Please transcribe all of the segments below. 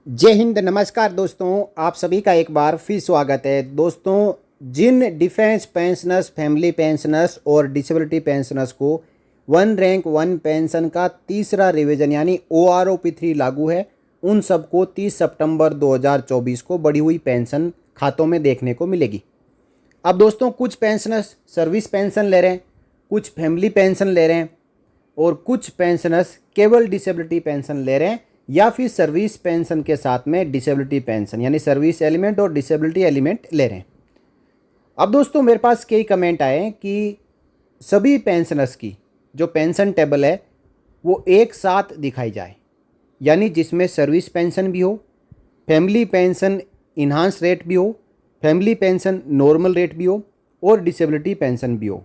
जय हिंद, नमस्कार दोस्तों। आप सभी का एक बार फिर स्वागत है। दोस्तों, जिन डिफेंस पेंशनर्स, फैमिली पेंशनर्स और डिसेबिलिटी पेंशनर्स को वन रैंक वन पेंशन का तीसरा रिवीजन यानी OROP3 लागू है, उन सबको 30 सितंबर 2024 को बढ़ी हुई पेंशन खातों में देखने को मिलेगी। अब दोस्तों, कुछ पेंशनर्स सर्विस पेंशन ले रहे हैं, कुछ फैमिली पेंशन ले रहे हैं और कुछ पेंशनर्स केवल डिसेबिलिटी पेंशन ले रहे हैं या फिर सर्विस पेंशन के साथ में डिसेबिलिटी पेंशन यानी सर्विस एलिमेंट और डिसेबिलिटी एलिमेंट ले रहे हैं। अब दोस्तों, मेरे पास कई कमेंट आए कि सभी पेंशनर्स की जो पेंशन टेबल है वो एक साथ दिखाई जाए, यानी जिसमें सर्विस पेंशन भी हो, फैमिली पेंशन इन्हांस रेट भी हो, फैमिली पेंशन नॉर्मल रेट भी हो और डिसेबिलिटी पेंशन भी हो।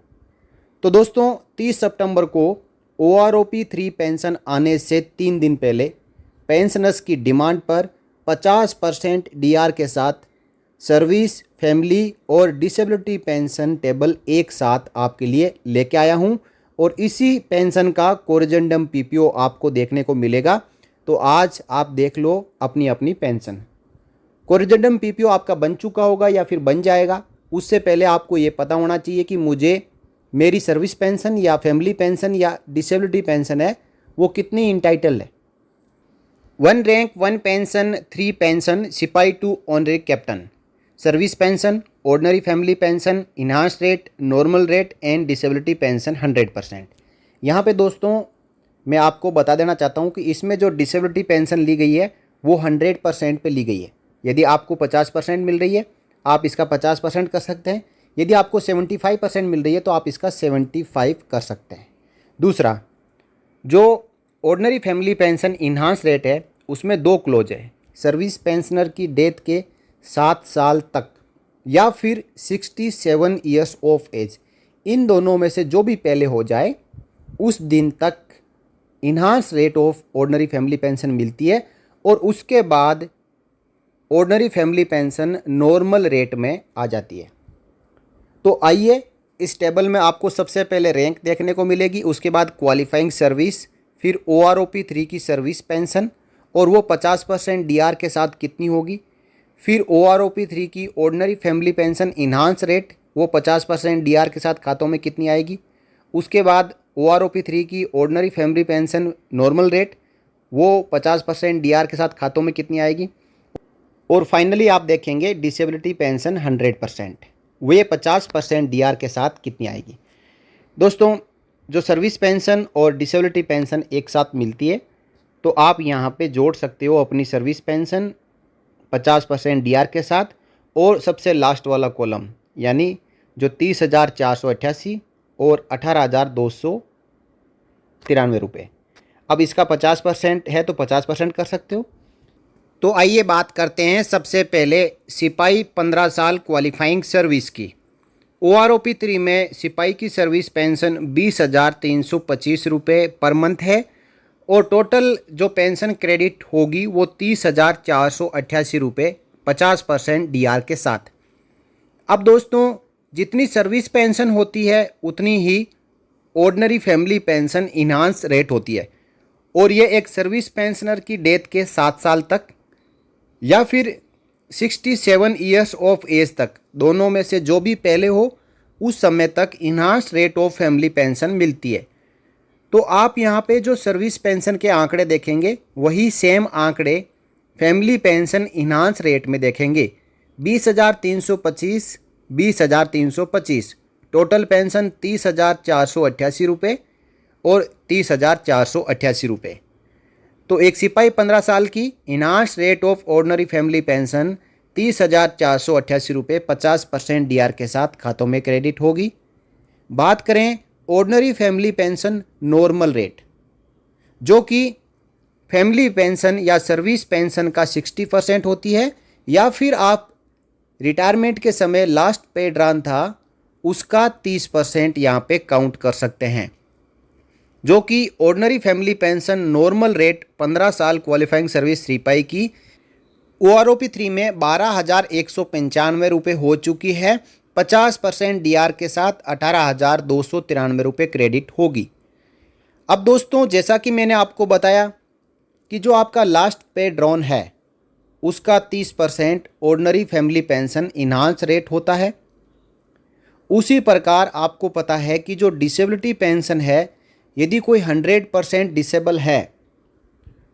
तो दोस्तों, 30 सितंबर को OROP3 पेंशन आने से 3 दिन पहले पेंशनर्स की डिमांड पर 50% DR के साथ सर्विस, फैमिली और डिसेबिलिटी पेंशन टेबल एक साथ आपके लिए लेके आया हूं और इसी पेंशन का कोरिजेंडम PPO आपको देखने को मिलेगा। तो आज आप देख लो अपनी अपनी पेंशन। कोरिजेंडम PPO आपका बन चुका होगा या फिर बन जाएगा। उससे पहले आपको ये पता होना चाहिए कि मुझे मेरी सर्विस पेंशन या फैमिली पेंशन या डिसेबिलिटी पेंशन है वो कितनी इंटाइटल है। One rank one pension, 3 pension, सिपाही to honorary captain, service pension, ordinary family pension, enhance rate, normal rate and disability pension 100%। यहाँ पे दोस्तों मैं आपको बता देना चाहता हूँ कि इसमें जो डिसेबिलिटी पेंशन ली गई है वो 100% पे ली गई है। यदि आपको 50% मिल रही है आप इसका 50% कर सकते हैं, यदि आपको 75% मिल रही है तो आप इसका 75 कर सकते हैं। दूसरा, जो ordinary family pension enhance rate है उसमें 2 क्लोज है। सर्विस पेंशनर की डेथ के 7 साल तक या फिर 67 ईयर्स ऑफ एज, इन दोनों में से जो भी पहले हो जाए उस दिन तक enhance rate of ordinary family pension मिलती है और उसके बाद ordinary family pension normal rate में आ जाती है। तो आइए, इस टेबल में आपको सबसे पहले रैंक देखने को मिलेगी, उसके बाद क्वालिफाइंग सर्विस, फिर OROP3 की सर्विस पेंशन और वो 50% DR के साथ कितनी होगी, फिर OROP3 की ordinary family pension enhance rate वो 50% DR के साथ खातों में कितनी आएगी, उसके बाद OROP3 की ordinary family pension normal rate वो 50% DR के साथ खातों में कितनी आएगी, और फाइनली आप देखेंगे डिसेबिलिटी पेंशन 100% वे 50% DR के साथ कितनी आएगी। दोस्तों, जो सर्विस पेंशन और डिसेबिलिटी पेंशन एक साथ मिलती है तो आप यहाँ पे जोड़ सकते हो अपनी सर्विस पेंशन 50% DR के साथ और सबसे लास्ट वाला कॉलम यानी जो 30,488 और 18,293 रुपये। अब इसका 50% है तो 50% कर सकते हो। तो आइए बात करते हैं सबसे पहले सिपाही 15 साल क्वालिफाइंग सर्विस की। OROP3 में सिपाही की सर्विस पेंशन 20,325 रुपये पर मंथ है और टोटल जो पेंशन क्रेडिट होगी वो 30,488 रुपये 50% DR के साथ। अब दोस्तों, जितनी सर्विस पेंशन होती है उतनी ही ordinary family pension enhance rate होती है और ये एक सर्विस पेंशनर की डेथ के 7 साल तक या फिर 67 ईयर्स ऑफ एज तक, दोनों में से जो भी पहले हो उस समय तक enhance rate of family pension मिलती है। तो आप यहाँ पे जो सर्विस पेंशन के आंकड़े देखेंगे वही सेम आंकड़े फैमिली पेंशन इन्हांस रेट में देखेंगे। 20,325, 20,325, टोटल पेंशन 30,488 रुपये और 30,488 रुपये। तो एक सिपाही 15 साल की enhance rate of ordinary family pension 30,488 रुपये 50% DR के साथ खातों में क्रेडिट होगी। बात करें ordinary family pension normal rate, जो कि फैमिली पेंशन या सर्विस पेंशन का 60% होती है या फिर आप रिटायरमेंट के समय लास्ट पेड रन था उसका 30% यहाँ पे काउंट कर सकते हैं, जो कि ordinary family pension normal rate 15 साल क्वालिफाइंग सर्विस सिपाही की OROP3 में 12,195 रुपये हो चुकी है। 50% DR के साथ 18,293 रुपये क्रेडिट होगी। अब दोस्तों, जैसा कि मैंने आपको बताया कि जो आपका लास्ट पे ड्रॉन है उसका 30% ordinary family pension enhance rate होता है। उसी प्रकार आपको पता है कि जो डिसेबिलिटी पेंशन है, यदि कोई 100% डिसेबल है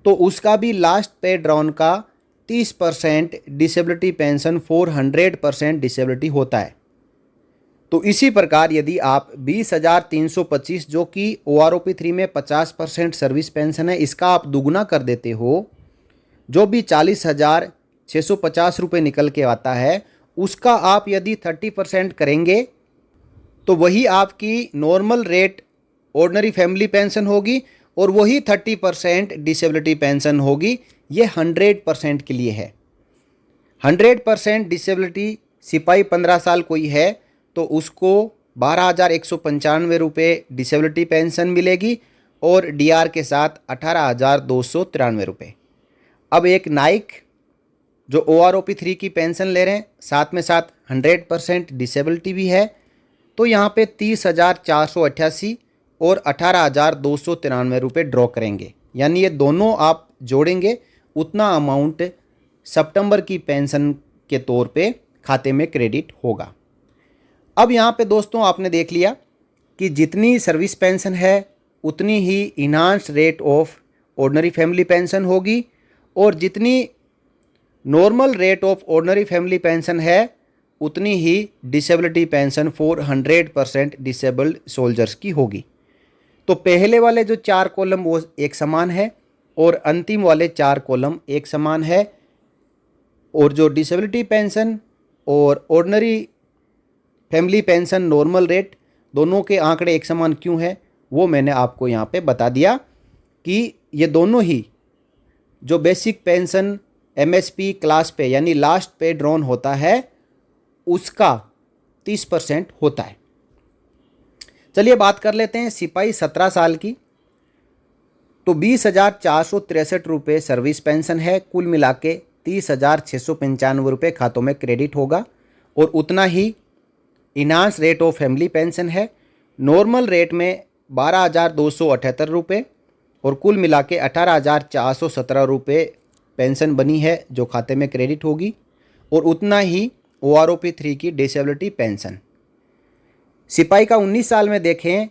तो उसका भी लास्ट पे ड्रॉन का 30% डिसेबिलिटी पेंशन फॉर 100% डिसेबिलिटी होता है। तो इसी प्रकार यदि आप 20,325 जो कि OROP 3 में 50% सर्विस पेंशन है, इसका आप दुगना कर देते हो, जो भी 40,650 रुपये निकल के आता है, उसका आप यदि 30% करेंगे तो वही आपकी normal rate ordinary family pension होगी और वही 30% डिसेबिलिटी पेंशन होगी। ये 100% के लिए है। 100% डिसेबिलिटी सिपाही 15 साल कोई है तो उसको 12,195 रुपये डिसेबिलिटी पेंशन मिलेगी और डीआर के साथ 18,293 रुपये। अब एक नाइक जो OROP 3 की पेंशन ले रहे हैं, साथ में साथ 100% डिसेबिलिटी भी है, तो यहाँ पे 30,488 और 18,293 रुपये ड्रॉ करेंगे। यानी ये दोनों आप जोड़ेंगे, उतना अमाउंट सितंबर की पेंशन के तौर पे खाते में क्रेडिट होगा। अब यहाँ पे दोस्तों आपने देख लिया कि जितनी सर्विस पेंशन है उतनी ही enhance rate of ordinary family pension होगी, और जितनी normal rate of ordinary family pension है उतनी ही disability pension for 100% disabled soldiers की होगी। तो पहले वाले जो 4 कॉलम वो एक समान है और अंतिम वाले 4 कॉलम एक समान है, और जो डिसेबिलिटी पेंशन और ordinary family pension normal rate दोनों के आंकड़े एक समान क्यों है वो मैंने आपको यहाँ पे बता दिया कि ये दोनों ही जो बेसिक पेंशन MSP क्लास पे यानी लास्ट पे ड्रॉन होता है उसका 30% होता है। चलिए बात कर लेते हैं सिपाही 17 साल की। तो 20,463 रुपये सर्विस पेंशन है, कुल मिला के 30,695 रुपये खातों में क्रेडिट होगा, और उतना ही enhance rate of family pension है। नॉर्मल रेट में 12,278 रुपये और कुल मिला के 18,417 रुपये पेंशन बनी है जो खाते में क्रेडिट होगी, और उतना ही OROP 3 की डिसेबिलिटी पेंशन। सिपाही का 19 साल में देखें,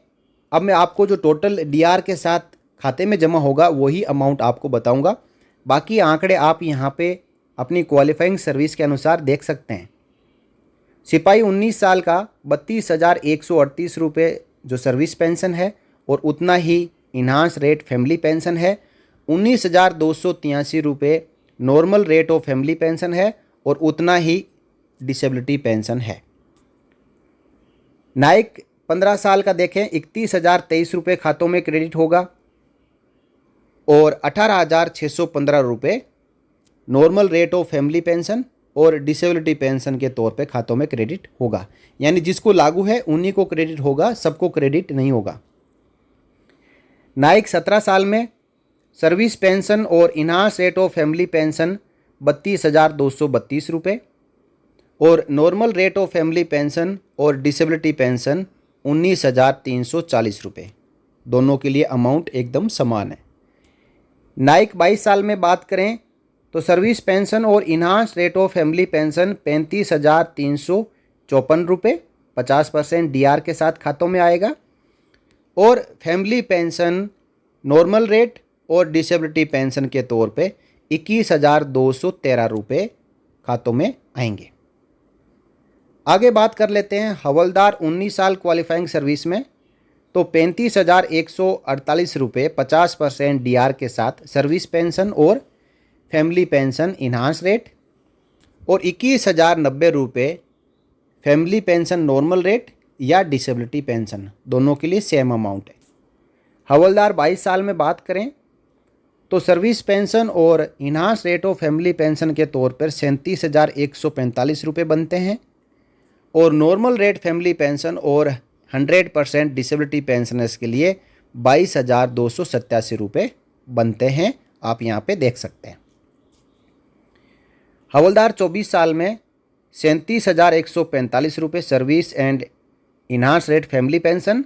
अब मैं आपको जो टोटल डीआर के साथ खाते में जमा होगा वही अमाउंट आपको बताऊंगा। बाकी आंकड़े आप यहाँ पे अपनी क्वालिफाइंग सर्विस के अनुसार देख सकते हैं। सिपाही 19 साल का 32,138 रुपये जो सर्विस पेंशन है, और उतना ही इन्हांस रेट फैमिली पेंशन है। 19,283 रुपये normal rate of family pension है, और उतना ही डिसेबिलिटी पेंशन है। नाइक 15 साल का देखें, 31,023 रुपये खातों में क्रेडिट होगा, और 18,615 रुपये normal rate of family pension और डिसेबिलिटी पेंशन के तौर पे खातों में क्रेडिट होगा। यानी जिसको लागू है उन्हीं को क्रेडिट होगा, सबको क्रेडिट नहीं होगा। नाइक 17 साल में सर्विस पेंशन और enhance rate of family pension 32,232 रुपये, और normal rate of family pension और डिसेबिलिटी पेंशन 19,340 रुपये। दोनों के लिए अमाउंट एकदम समान है। नाइक 22 साल में बात करें तो सर्विस पेंशन और enhance rate of family pension 35,354 रुपये 50% डीआर के साथ खातों में आएगा, और फैमिली पेंशन नॉर्मल रेट और डिसेबिलिटी पेंशन के तौर पे 21,213 रुपये खातों में आएंगे। आगे बात कर लेते हैं हवलदार 19 साल क्वालिफाइंग सर्विस में। तो 35,148 रुपये 50% डीआर के साथ सर्विस पेंशन और फैमिली पेंशन इन्हांस रेट, और 21,090 रुपये फैमिली पेंशन नॉर्मल रेट या डिसेबिलिटी पेंशन, दोनों के लिए सेम अमाउंट है। हवलदार 22 साल में बात करें तो सर्विस पेंशन और enhance rate of family pension के तौर पर 37,145 रुपये बनते हैं, और नॉर्मल रेट फैमिली पेंशन और 100% डिसेबिलिटी पेंशनर्स के लिए 22,287 रुपये बनते हैं। आप यहाँ पे देख सकते हैं। हवलदार 24 साल में 37,145 रुपये service and enhance rate family pension,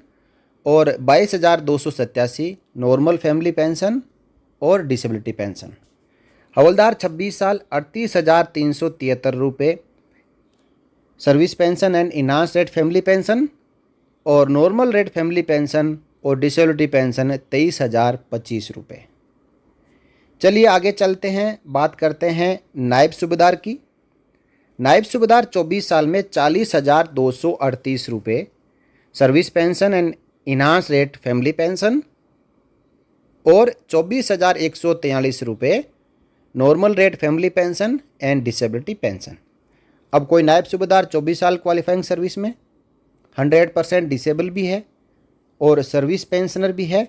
और 22,287 नॉर्मल फैमिली पेंशन और डिसेबिलिटी पेंशन। हवलदार 26 साल 38,373 रुपये service pension and enhance rate family pension, और नॉर्मल रेट फैमिली पेंशन और डिसेबिलिटी पेंशन 23,025 रुपये। चलिए आगे चलते हैं, बात करते हैं नायब सूबेदार की। नायब सूबेदार 24 साल में 40,238 रुपये service pension and enhance rate family pension और 24,143 रुपये normal rate family pension and disability pension. अब कोई नायब सूबेदार 24 साल क्वालिफाइंग सर्विस में 100% डिसेबल भी है और सर्विस पेंशनर भी है,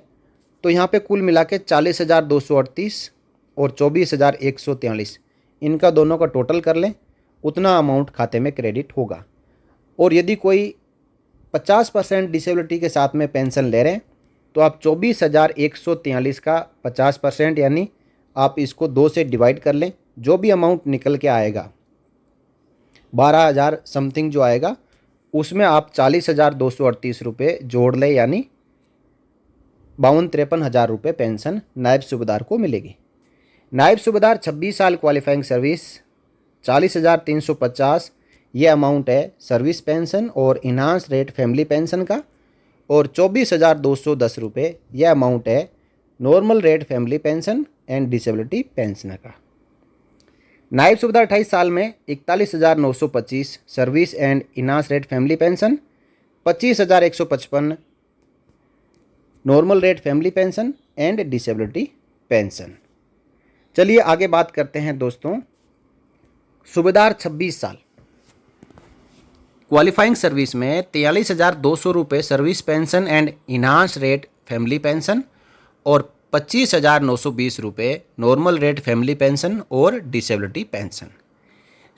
तो यहाँ पे कुल मिला के 40,238 और 24,143 इनका दोनों का टोटल कर लें, उतना अमाउंट खाते में क्रेडिट होगा। और यदि कोई 50% डिसेबिलिटी के साथ में पेंशन ले रहे हैं तो आप 24,143 का 50% यानी आप इसको 2 से डिवाइड कर लें, जो भी अमाउंट निकल के आएगा 12,000 समथिंग जो आएगा उसमें आप 40,238 रुपये जोड़ लें, यानी 52-53 हज़ार रुपये पेंशन नायब सूबेदार को मिलेगी। नायब सूबेदार 26 साल क्वालिफाइंग सर्विस 40,350 ये अमाउंट है सर्विस पेंशन और इनहांस रेट फैमिली पेंशन का, और 24,210 रुपये यह अमाउंट है normal rate family pension and disability pension का। नायब सूबेदार 28 साल में 41,925 service and enhance rate family pension, 25,155 normal rate family pension and disability pension. चलिए आगे बात करते हैं दोस्तों, सूबेदार 26 साल क्वालिफाइंग सर्विस में 43,200 रुपये service pension and enhance rate family pension और 25,920 रुपये नॉर्मल रेट फैमिली पेंशन और डिसेबिलिटी पेंशन।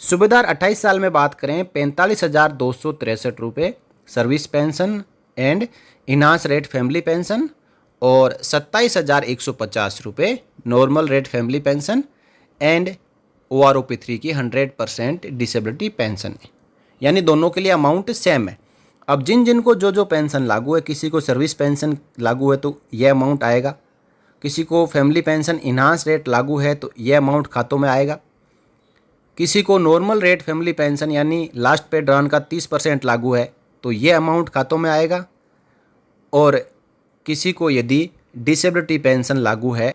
सूबेदार 28 साल में बात करें 45,263 रुपये service pension and enhance rate family pension और 27,150 रुपये normal rate family pension and OROP3 की 100% डिसेबिलिटी पेंशन, यानी दोनों के लिए अमाउंट सेम है। अब जिन जिन को जो जो पेंशन लागू है, किसी को सर्विस पेंशन लागू है तो यह अमाउंट आएगा, किसी को फैमिली पेंशन इनहांस रेट लागू है तो यह अमाउंट खातों में आएगा, किसी को नॉर्मल रेट फैमिली पेंशन यानी लास्ट पे ड्रॉन का 30% लागू है तो ये अमाउंट खातों में आएगा, और किसी को यदि डिसेबिलिटी पेंशन लागू है,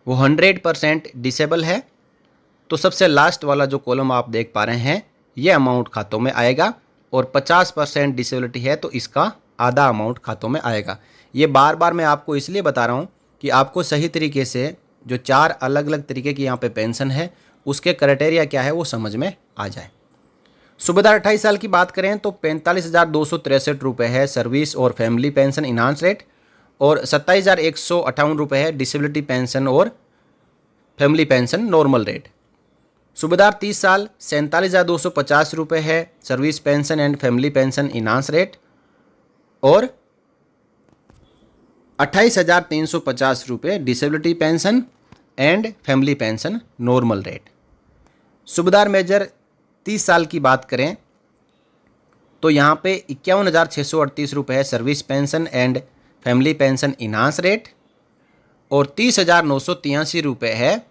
वो 100% डिसेबल है, तो सबसे लास्ट वाला जो कॉलम आप देख पा रहे हैं ये अमाउंट खातों में आएगा, और 50% डिसेबिलिटी है तो इसका आधा अमाउंट खातों में आएगा। ये बार बार मैं आपको इसलिए बता रहा हूँ कि आपको सही तरीके से जो 4 अलग अलग तरीके की यहाँ पे पेंशन है उसके क्राइटेरिया क्या है वो समझ में आ जाए। सूबेदार 28 साल की बात करें तो 45,263 रुपये है सर्विस और फैमिली पेंशन इनहांस रेट, और 27,158 रुपये है डिसेबिलिटी पेंशन और फैमिली पेंशन नॉर्मल रेट। सूबेदार 30 साल 47,250 रुपये है service pension and family pension enhance rate, और 28,350 रुपये disability pension and family pension normal rate. सूबेदार मेजर 30 साल की बात करें तो यहाँ पे 51,638 रुपये है service pension and family pension enhance rate, और 30,983 रुपये है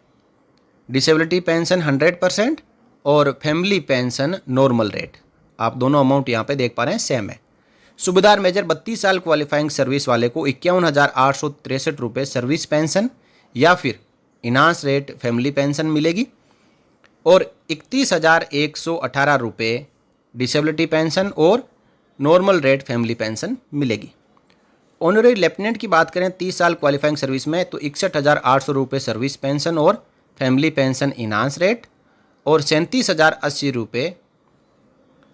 डिसेबिलिटी पेंशन 100% और फैमिली पेंशन नॉर्मल रेट। आप दोनों अमाउंट यहाँ पे देख पा रहे हैं सेम है। सूबेदार मेजर 32 साल क्वालिफाइंग सर्विस वाले को 51,863 रुपये सर्विस पेंशन या फिर इनहांस रेट फैमिली पेंशन मिलेगी, और 31,118 रुपये डिसेबिलिटी पेंशन और नॉर्मल रेट फैमिली पेंशन मिलेगी। ऑनरेरी लेफ्टिनेंट की बात करें 30 साल क्वालिफाइंग सर्विस में तो 61,800 रुपये सर्विस पेंशन और फैमिली पेंशन इनहांस रेट, और 37,080 रुपये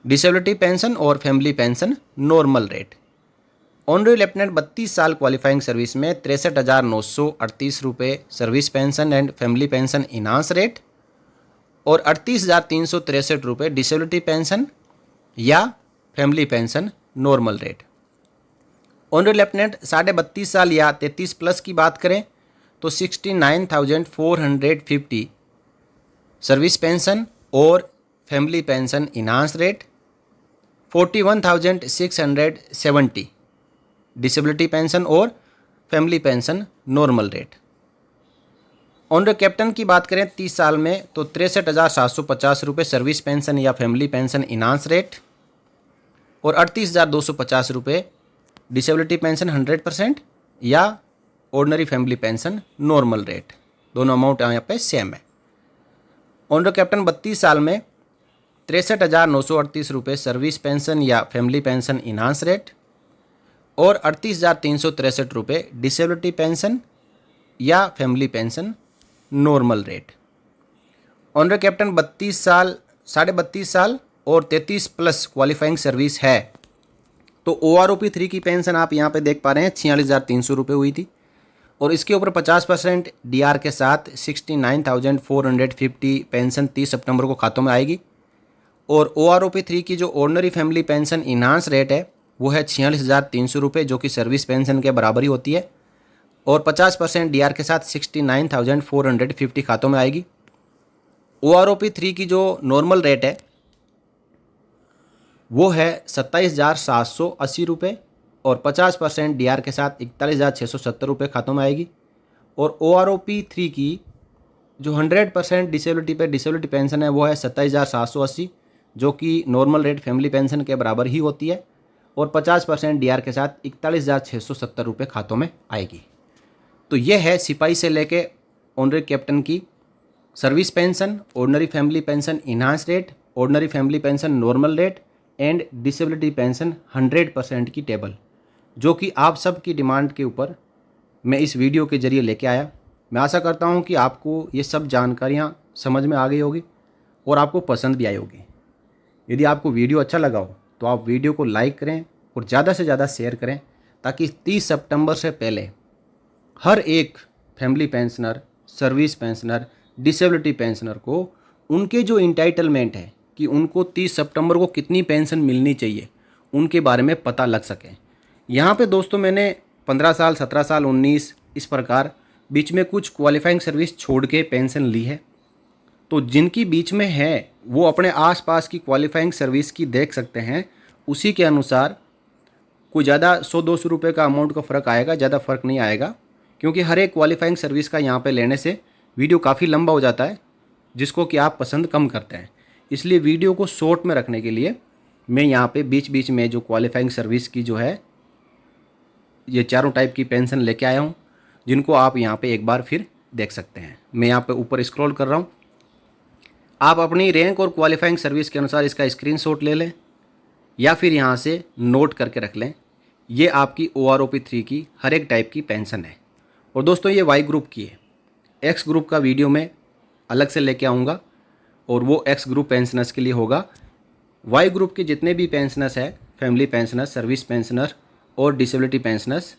डिसेबिलिटी पेंशन और family pension normal rate. Honorary lieutenant 32 साल क्वालिफाइंग सर्विस में 63,938 रुपये service pension and family pension enhance rate, और 38,363 रुपये डिसेबिलिटी पेंशन या family pension normal rate. Honorary lieutenant 32.5 साल या 33 प्लस की बात करें तो 69,450 सर्विस पेंशन और family pension enhance rate, 41,670 disability pension और family pension normal rate. Honourable captain की बात करें 30 साल में तो 63,750 रुपये सर्विस पेंशन या फैमिली पेंशन इनहांस रेट और 38,250 रुपये डिसेबिलिटी पेंशन 100% या ordinary family pension normal rate. दोनों अमाउंट यहाँ पे सेम है। ऑनरेबल कैप्टन 32 साल में 63,938 रुपये सर्विस पेंशन या फैमिली पेंशन इनहांस रेट और 38,363 रुपये डिसेबिलिटी पेंशन या family pension normal rate. Honourable captain 32 साल, 32.5 साल और 33+ क्वालिफाइंग सर्विस है तो OROP 3 की पेंशन आप यहाँ पे देख पा रहे हैं 46,300 रुपये हुई थी और इसके ऊपर 50% DR के साथ 69,450 पेंशन 30 सितंबर को खातों में आएगी। और OROP 3 की जो ordinary family pension enhance rate है वो है 46,300 रुपये, जो कि सर्विस पेंशन के बराबर ही होती है और 50% DR के साथ 69,450 खातों में आएगी। OROP 3 की जो नॉर्मल रेट है वो है 27,780 रुपये और 50% DR के साथ 41,670 रुपये खातों में आएगी। और OROP 3 की जो 100% डिसेबिलिटी पे डिसेबिलिटी पेंशन है वो है 27,780, जो कि नॉर्मल रेट फैमिली पेंशन के बराबर ही होती है और 50% DR के साथ 41,670 रुपये खातों में आएगी। तो यह है सिपाही से लेके ऑनरेबल कैप्टन की service pension, ordinary family pension enhance rate, ordinary family pension normal rate and disability pension 100% की टेबल, जो कि आप सब की डिमांड के ऊपर मैं इस वीडियो के जरिए लेके आया। मैं आशा करता हूं कि आपको ये सब जानकारियां समझ में आ गई होगी और आपको पसंद भी आई होगी। यदि आपको वीडियो अच्छा लगा हो तो आप वीडियो को लाइक करें और ज़्यादा से ज़्यादा शेयर करें ताकि 30 सितंबर से पहले हर एक family pensioner, service pensioner, disability pensioner को उनके जो इंटाइटलमेंट है कि उनको 30 सितंबर को कितनी पेंशन मिलनी चाहिए उनके बारे में पता लग सके। यहाँ पे दोस्तों मैंने 15 साल, 17 साल, 19 इस प्रकार बीच में कुछ क्वालिफाइंग सर्विस छोड़ के पेंशन ली है। तो जिनकी बीच में है वो अपने आसपास की क्वालिफाइंग सर्विस की देख सकते हैं, उसी के अनुसार कोई ज़्यादा 100-200 रुपये का अमाउंट का फ़र्क आएगा, ज़्यादा फ़र्क नहीं आएगा, क्योंकि हर एक क्वालिफाइंग सर्विस का यहाँ पे लेने से वीडियो काफ़ी लंबा हो जाता है, जिसको कि आप पसंद कम करते हैं। इसलिए वीडियो को शॉर्ट में रखने के लिए मैं यहाँ पे बीच बीच में जो क्वालिफाइंग सर्विस की जो है ये चारों टाइप की पेंशन लेके आया हूँ, जिनको आप यहाँ पे एक बार फिर देख सकते हैं। मैं यहाँ पे ऊपर स्क्रॉल कर रहा हूँ, आप अपनी रैंक और क्वालिफाइंग सर्विस के अनुसार इसका स्क्रीनशॉट ले लें या फिर यहाँ से नोट करके रख लें। ये आपकी OROP 3 की हर एक टाइप की पेंशन है। और दोस्तों ये Y ग्रुप की है, X ग्रुप का वीडियो मैं अलग से लेके आऊँगा और वो X ग्रुप पेंशनर्स के लिए होगा। Y ग्रुप के जितने भी पेंशनर्स है, फैमिली पेंशनर्स, सर्विस पेंशनर और डिसेबिलिटी पेंशनर्स,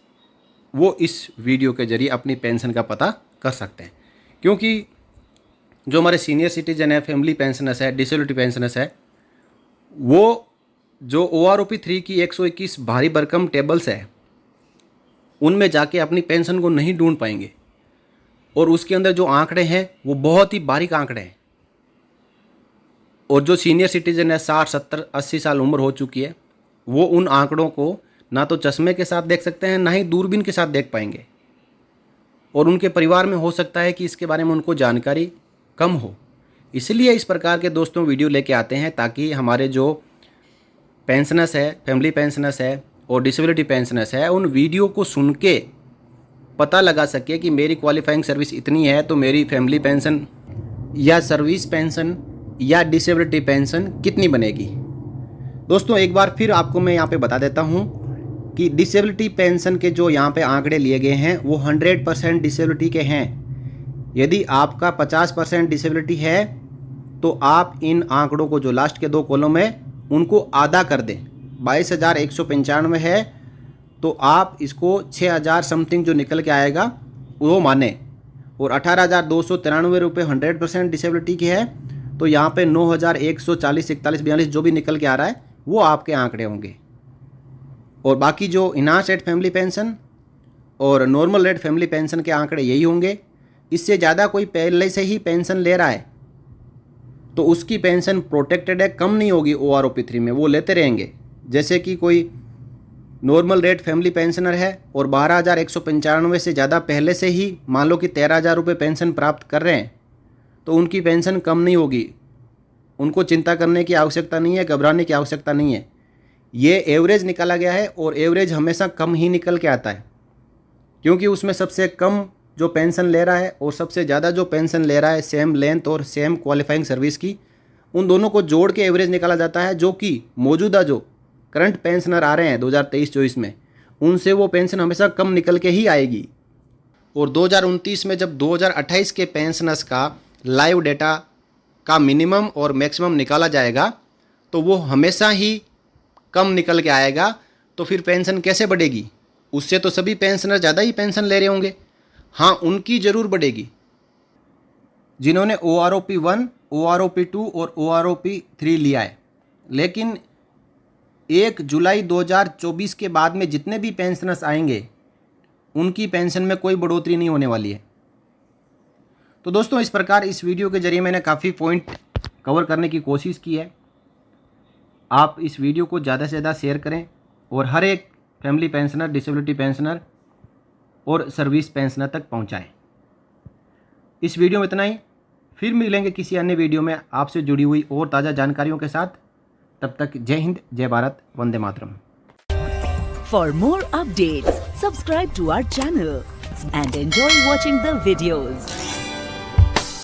वो इस वीडियो के जरिए अपनी पेंशन का पता कर सकते हैं। क्योंकि जो हमारे सीनियर सिटीजन है, फैमिली पेंशनर्स है, डिसेबिलिटी पेंशनर्स है, वो जो OROP 3 की 121 भारी भरकम टेबल्स है उनमें जाके अपनी पेंशन को नहीं ढूंढ पाएंगे और उसके अंदर जो आंकड़े हैं वो बहुत ही बारीक आंकड़े हैं। और जो सीनियर सिटीजन है, 60, 70, 80 साल उम्र हो चुकी है, वो उन आंकड़ों को ना तो चश्मे के साथ देख सकते हैं, ना ही दूरबीन के साथ देख पाएंगे। और उनके परिवार में हो सकता है कि इसके बारे में उनको जानकारी कम हो। इसलिए इस प्रकार के दोस्तों वीडियो लेके आते हैं ताकि हमारे जो पेंशनर्स है, फैमिली पेंशनर्स है और डिसेबिलिटी पेंशनर्स है, उन वीडियो को सुन के पता लगा सके कि मेरी क्वालिफाइंग सर्विस इतनी है तो मेरी फैमिली पेंशन या सर्विस पेंशन या डिसेबिलिटी पेंशन कितनी बनेगी। दोस्तों एक बार फिर आपको मैं यहाँ पे बता देता हूँ कि डिसेबिलिटी पेंशन के जो यहाँ पे आंकड़े लिए गए हैं वो 100% डिसेबिलिटी के हैं। यदि आपका 50% डिसेबिलिटी है तो आप इन आंकड़ों को जो लास्ट के 2 कॉलम है उनको आधा कर दें। 22,195 है तो आप इसको 6,000 समथिंग जो निकल के आएगा वो माने। और 18,293 रुपये 100% डिसेबिलिटी की है तो यहाँ पे 9,140, 41, 42 जो भी निकल के आ रहा है वो आपके आंकड़े होंगे। और बाकी जो इनहांस रेट फैमिली पेंशन और नॉर्मल रेट फैमिली पेंशन के आंकड़े यही होंगे। इससे ज़्यादा कोई पहले से ही पेंशन ले रहा है तो उसकी पेंशन प्रोटेक्टेड है, कम नहीं होगी OROP 3 में, वो लेते रहेंगे। जैसे कि कोई नॉर्मल रेट फैमिली पेंशनर है और 12,195 से ज़्यादा पहले से ही मान लो कि 13,000 रुपये पेंशन प्राप्त कर रहे हैं, तो उनकी पेंशन कम नहीं होगी। उनको चिंता करने की आवश्यकता नहीं है, घबराने की आवश्यकता नहीं है। ये एवरेज निकाला गया है और एवरेज हमेशा कम ही निकल के आता है, क्योंकि उसमें सबसे कम जो पेंशन ले रहा है और सबसे ज़्यादा जो पेंशन ले रहा है सेम लेंथ और सेम क्वालिफाइंग सर्विस की, उन दोनों को जोड़ के एवरेज निकाला जाता है, जो कि मौजूदा जो करंट पेंशनर आ रहे हैं 2023-24 में, उनसे वो पेंशन हमेशा कम निकल के ही आएगी। और 2029 में जब 2028 के पेंशनर्स का लाइव डेटा का मिनिमम और मैक्सिमम निकाला जाएगा तो वो हमेशा ही कम निकल के आएगा। तो फिर पेंशन कैसे बढ़ेगी? उससे तो सभी पेंशनर ज़्यादा ही पेंशन ले रहे होंगे। हाँ, उनकी ज़रूर बढ़ेगी जिन्होंने OROP 1, OROP 2 और OROP 3 लिया है। लेकिन 1 जुलाई 2024 के बाद में जितने भी पेंशनर्स आएंगे उनकी पेंशन में कोई बढ़ोतरी नहीं होने वाली है। तो दोस्तों, इस प्रकार इस वीडियो के जरिए मैंने काफ़ी पॉइंट कवर करने की कोशिश की है। आप इस वीडियो को ज़्यादा से ज़्यादा शेयर करें और हर एक फैमिली पेंशनर, डिसेबिलिटी पेंशनर और सर्विस पेंशनर तक पहुंचाएं। इस वीडियो में इतना ही। फिर मिलेंगे किसी अन्य वीडियो में आपसे जुड़ी हुई और ताज़ा जानकारियों के साथ। तब तक जय हिंद, जय Bharat, Vande Mataram. For more updates, subscribe to our channel and enjoy watching the videos.